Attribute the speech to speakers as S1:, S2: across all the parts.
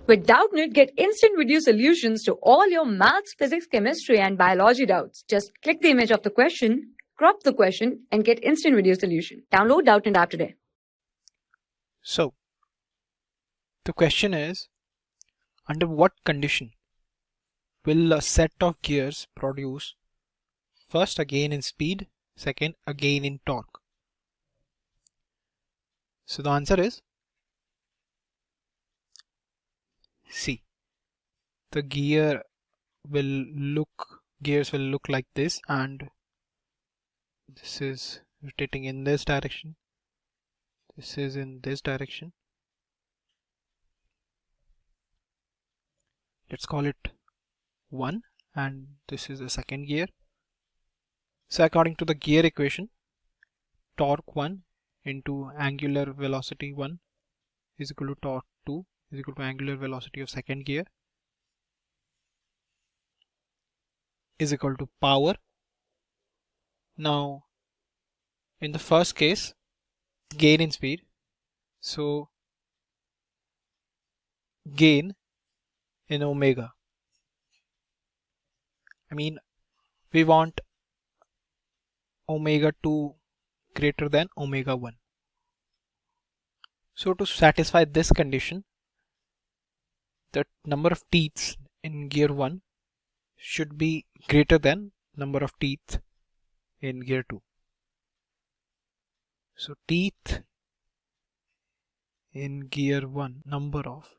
S1: With Doubtnut, get instant video solutions to all your maths, physics, chemistry, and biology doubts. Just click the image of the question, crop the question, and get instant video solution. Download Doubtnut app today.
S2: So, the question is, under what condition will a set of gears produce first a gain in speed, second a gain in torque? So the answer is C. The gears will look like this, and this is rotating in this direction, this is in this direction. Let's call it 1, and this is the second gear. So according to the gear equation, torque 1 into angular velocity 1 is equal to torque 2 is equal to angular velocity of second gear is equal to power. Now in the first case, gain in speed, so gain in omega. We want omega 2 greater than omega 1. So to satisfy this condition, the number of teeth in gear 1 should be greater than number of teeth in gear 2. So teeth in gear 1 number of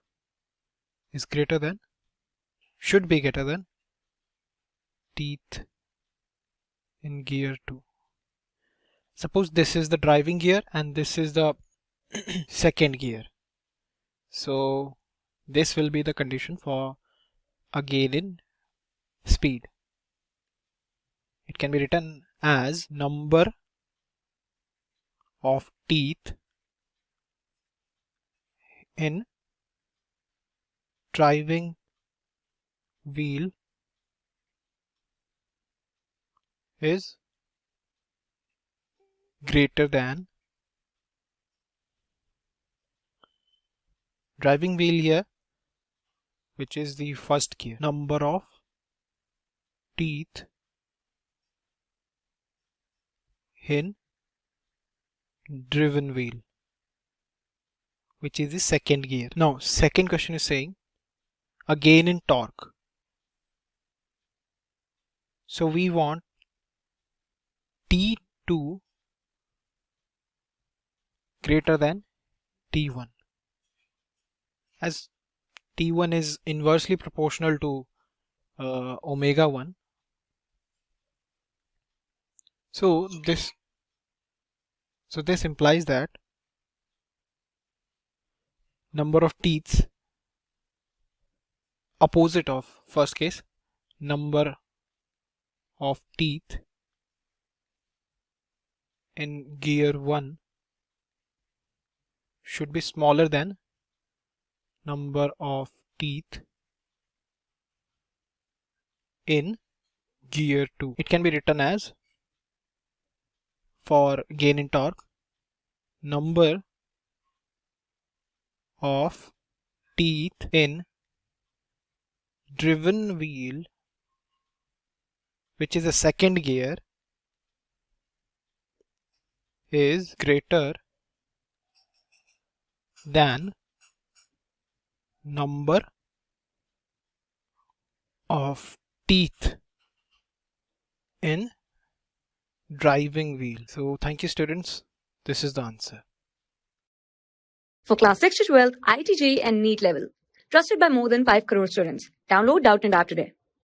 S2: should be greater than teeth in gear 2. Suppose this is the driving gear and this is the second gear. So this will be the condition for a gain in speed. It can be written as number of teeth in driving wheel is greater than driving wheel here, which is the first gear, number of teeth in driven wheel, which is the second gear. Now second question is saying a gain in torque. So we want T2 greater than T1, as T1 is inversely proportional to omega 1. So this implies that number of teeth, opposite of first case, number of teeth in gear 1 should be smaller than number of teeth in gear 2. It can be written as, for gain in torque, number of teeth in driven wheel, which is the second gear, is greater than number of teeth in driving wheel. So thank you students, this is the answer.
S1: For class 6 to 12, IIT JEE and NEET level. Trusted by more than 5 crore students. Download Doubtnut app today.